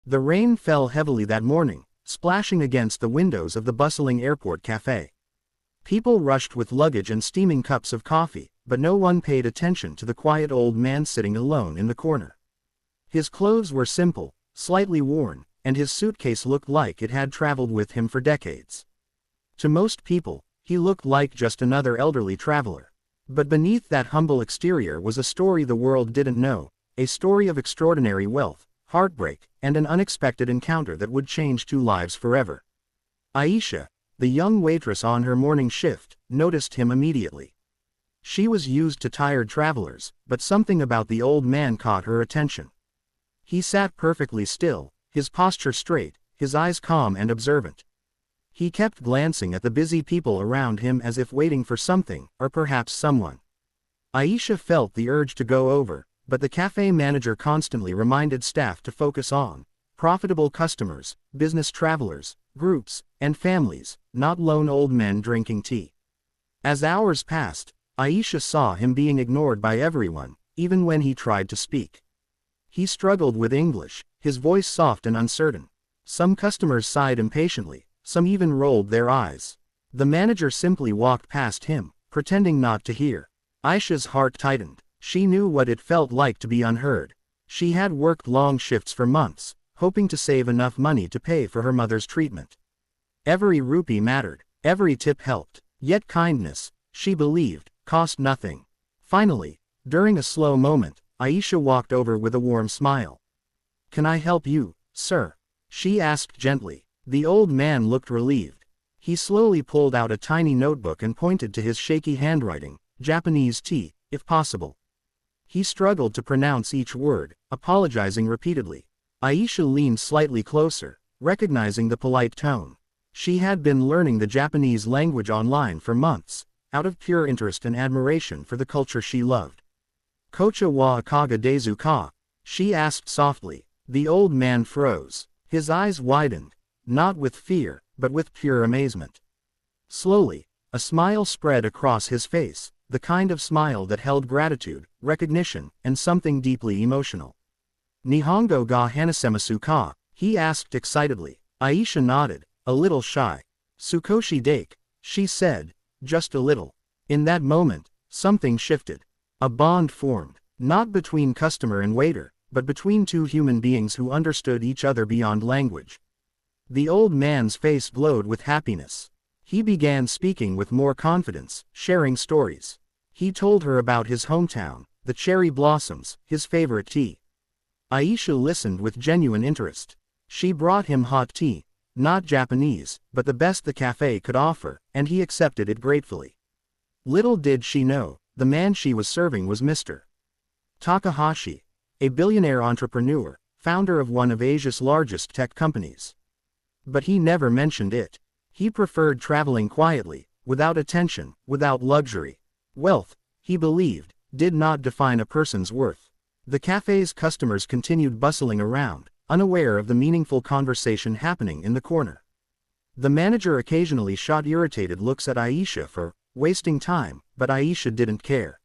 The rain fell heavily that morning, splashing against the windows of the bustling airport café. People rushed with luggage and steaming cups of coffee, but no one paid attention to the quiet old man sitting alone in the corner. His clothes were simple, slightly worn, and his suitcase looked like it had traveled with him for decades. To most people, he looked like just another elderly traveler. But beneath that humble exterior was a story the world didn't know, a story of extraordinary wealth, heartbreak, and an unexpected encounter that would change two lives forever. Aisha, the young waitress on her morning shift, noticed him immediately. She was used to tired travelers, but something about the old man caught her attention. He sat perfectly still, his posture straight, his eyes calm and observant. He kept glancing at the busy people around him as if waiting for something, or perhaps someone. Aisha felt the urge to go over, but the cafe manager constantly reminded staff to focus on profitable customers, business travelers, groups, and families, not lone old men drinking tea. As hours passed, Aisha saw him being ignored by everyone, even when he tried to speak. He struggled with English, his voice soft and uncertain. Some customers sighed impatiently, some even rolled their eyes. The manager simply walked past him, pretending not to hear. Aisha's heart tightened. She knew what it felt like to be unheard. She had worked long shifts for months, hoping to save enough money to pay for her mother's treatment. Every rupee mattered, every tip helped, yet kindness, she believed, cost nothing. Finally, during a slow moment, Aisha walked over with a warm smile. "Can I help you, sir?" she asked gently. The old man looked relieved. He slowly pulled out a tiny notebook and pointed to his shaky handwriting. "Japanese tea, if possible." He struggled to pronounce each word, apologizing repeatedly. Aisha leaned slightly closer, recognizing the polite tone. She had been learning the Japanese language online for months, out of pure interest and admiration for the culture she loved. "Kocha wa ikaga desu ka?" she asked softly. The old man froze. His eyes widened, not with fear, but with pure amazement. Slowly, a smile spread across his face, the kind of smile that held gratitude, recognition, and something deeply emotional. "Nihongo ga hanasemasu ka?" he asked excitedly. Aisha nodded, a little shy. "Sukoshi dake," she said, just a little. In that moment, something shifted. A bond formed, not between customer and waiter, but between two human beings who understood each other beyond language. The old man's face glowed with happiness. He began speaking with more confidence, sharing stories. He told her about his hometown, the cherry blossoms, his favorite tea. Aisha listened with genuine interest. She brought him hot tea, not Japanese, but the best the cafe could offer, and he accepted it gratefully. Little did she know, the man she was serving was Mr. Takahashi, a billionaire entrepreneur, founder of one of Asia's largest tech companies. But he never mentioned it. He preferred traveling quietly, without attention, without luxury. Wealth, he believed, did not define a person's worth. The cafe's customers continued bustling around, unaware of the meaningful conversation happening in the corner. The manager occasionally shot irritated looks at Aisha for wasting time, but Aisha didn't care.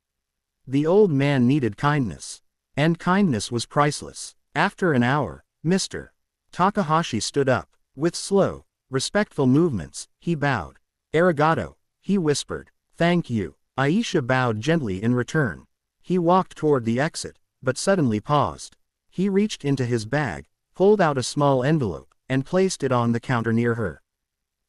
The old man needed kindness. And kindness was priceless. After an hour, Mr. Takahashi stood up. With slow, respectful movements, he bowed. "Arigato," he whispered. "Thank you." Aisha bowed gently in return. He walked toward the exit, but suddenly paused. He reached into his bag, pulled out a small envelope, and placed it on the counter near her.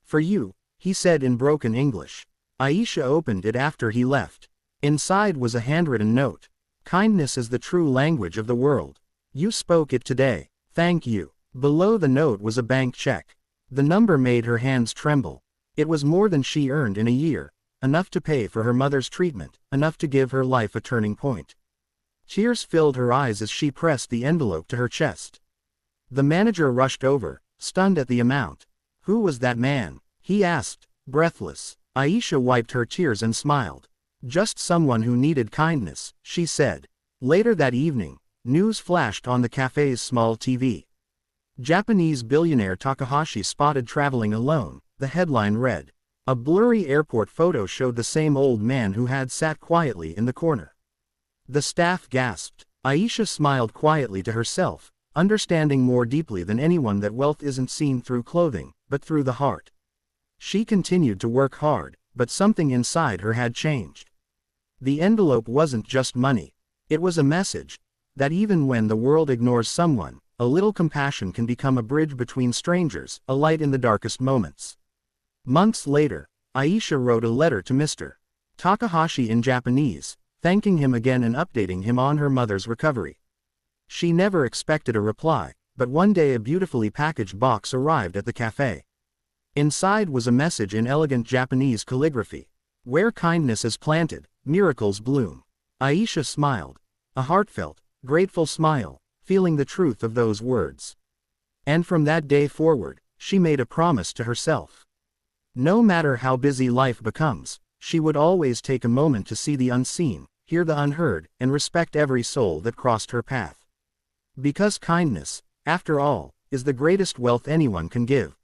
"For you," he said in broken English. Aisha opened it after he left. Inside was a handwritten note. "Kindness is the true language of the world. You spoke it today. Thank you." Below the note was a bank check. The number made her hands tremble. It was more than she earned in a year, enough to pay for her mother's treatment, enough to give her life a turning point. Tears filled her eyes as she pressed the envelope to her chest. The manager rushed over, stunned at the amount. "Who was that man?" he asked, breathless. Aisha wiped her tears and smiled. "Just someone who needed kindness," she said. Later that evening, news flashed on the cafe's small TV. "Japanese billionaire Takahashi spotted traveling alone," the headline read. A blurry airport photo showed the same old man who had sat quietly in the corner. The staff gasped. Aisha smiled quietly to herself, understanding more deeply than anyone that wealth isn't seen through clothing, but through the heart. She continued to work hard, but something inside her had changed. The envelope wasn't just money. It was a message that even when the world ignores someone, a little compassion can become a bridge between strangers, a light in the darkest moments. Months later, Aisha wrote a letter to Mr. Takahashi in Japanese, thanking him again and updating him on her mother's recovery. She never expected a reply, but one day a beautifully packaged box arrived at the cafe. Inside was a message in elegant Japanese calligraphy. Where kindness is planted, miracles bloom. Aisha smiled. A heartfelt, grateful smile, feeling the truth of those words. And from that day forward, she made a promise to herself. No matter how busy life becomes, she would always take a moment to see the unseen, hear the unheard, and respect every soul that crossed her path. Because kindness, after all, is the greatest wealth anyone can give.